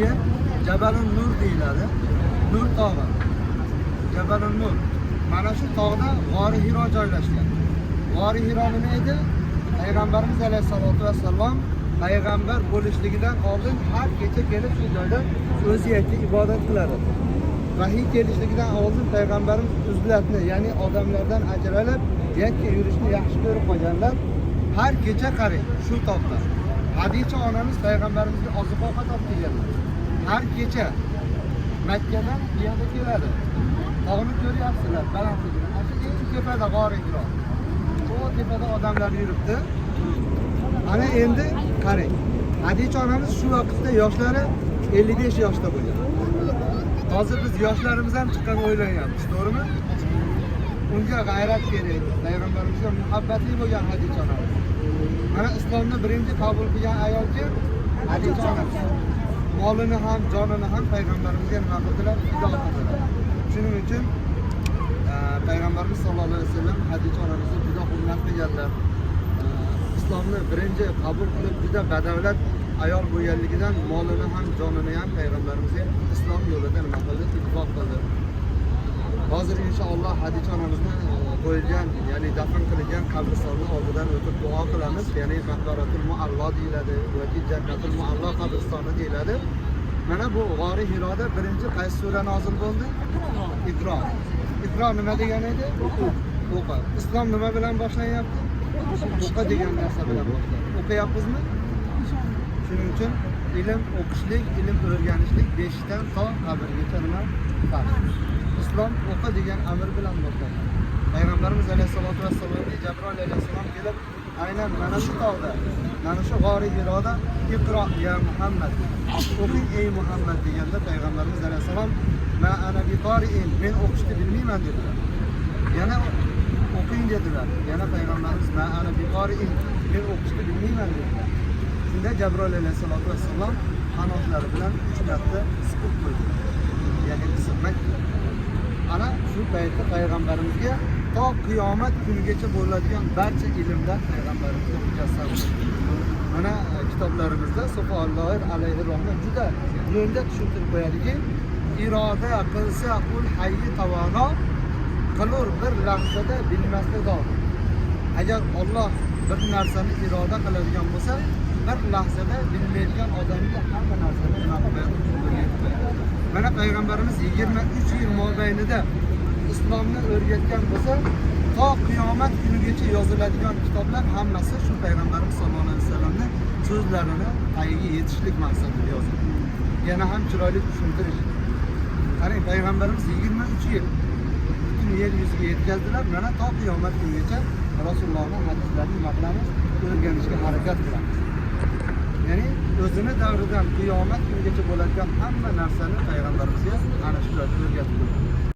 yer Jabalun Nur deyiladi. Nur tog'i. Jabalun Nur. Mana shu tog'da G'ori Hiro joylashgan. G'ori Hiro nima edi? Payg'ambarimiz alayhisolatu vassalom payg'ambar bo'lishligidan oldin har kecha kelib shu joyda o'ziyatga ibodat qiladi. Vahiy kelishligidan oldin payg'ambarimiz uzlatni, ya'ni odamlardan ajralib, yakka yurishni yaxshi ko'rib qolganlar. Har kecha qarang shu tog'da. Hadicha onamiz payg'ambarimizga oziq-ovqat olib kelganlar. Har kecha Makkadan bu yerga keladi. Tog'ni ko'ryapsizlar, balandligini. Shu tepada G'ori Hiro. Bu tepada odamlar yuribdi. Ana endi qarang. Hadicha onamiz shu vaqtda yoshlari 55 yoshda bo'lgan. Hozir biz yoshlarimiz ham chiqqan o'ylanyapmiz, to'g'rimi? Unga g'ayrat kerak, payg'ambarimizga muhabbatli bo'lgan Hadicha onamiz. Mana islomni birinchi qabul qilgan ayol kim? Hadicha onamiz. Molini ham, jonini ham payg'ambarimizga nima qildilar? Fido qildilar. Shuning uchun payg'ambarimiz sollallohu alayhi vasallam Hadicha onamizni juda hurmat qilganlar. Islomni birinchi qabul qilib juda badavlat ayol bo'lganligidan molini ham, jonini ham payg'ambarimizga islom yo'lida nima qildi? Ittifoq qildi. Hozir inshaalloh Hadicha onamizni qo'yilgan, ya'ni dafn qilingan qabristonni oldidan o'tib duo qilamiz. Ya'ni Maqbaratul Muallo deyiladi yoki Jannatul Muallo qabristoni deyiladi. Mana bu G'ori Hiroda birinchi qaysi sura nozil bo'ldi? Iqro. Iqro nima degan edi? O'qi. Islom nima bilan boshlanyapti? O'qi degan narsa bilan boshlanadi. O'qiyapmizmi? Shuning uchun ilm o'qishlik, ilm o'rganishlik 5 dan to qabrgacha nima farz. Islom o'qi degan amr bilan boshlanadi. Payg'ambarimiz alayhisolatu vassalomga Jabroil alayhissalom kelib, aynan mana shu tog'da, mana shu G'ori Hiroda Iqro ya Muhammad, o'qing ey Muhammad deganda payg'ambarimiz alayhissalom ma ana biqari'in, men o'qishni bilmayman dedilar. Yana o'qing dedilar. Yana payg'ambarimiz ma ana biqari'in, men o'qishni bilmayman dedilar. Shunda Jabroil alayhissalatu vassalom qanotlari bilan 3 marta siqib qo'ydi. Ya'ni siqmak. Ana shu paytda payg'ambarimizga to qiyomat kunigacha bo'ladigan barcha ilmlar payg'ambarimizga mujassam. Mana kitoblarimizda Sufalloh alayhi rahmat juda yo'nda tushuntirib qo'yadiki, iroda qilsa ul hayy tavano qilur bir lahzada bilmaslik dor. Agar Alloh bir narsani iroda qiladigan bo'lsa, bir lahzada bilmaydigan odamga hamma narsani nima qiladi? Mana payg'ambarimiz 23 yil mobaynida islomni o'rgatgan bo'lsa, to qiyomat kunigacha yoziladigan kitoblar hammasi shu payg'ambarimiz sollallohu alayhi vasallamning so'zlarini tagiga yetishlik maqsadida yozilgan. Yana ham chiroyli tushuntirish. Qarang, payg'ambarimiz 23 yil butun yer yuziga yetkazdilar. Mana to qiyomat kunigacha Rasulullohning hadislarini maqlamiz, o'rganishga harakat qilamiz. Ya'ni o'zini davridan qiyomat kunigacha bo'ladigan hamma narsani payg'ambarimizga ana shu joyda o'rgatib qo'ydi.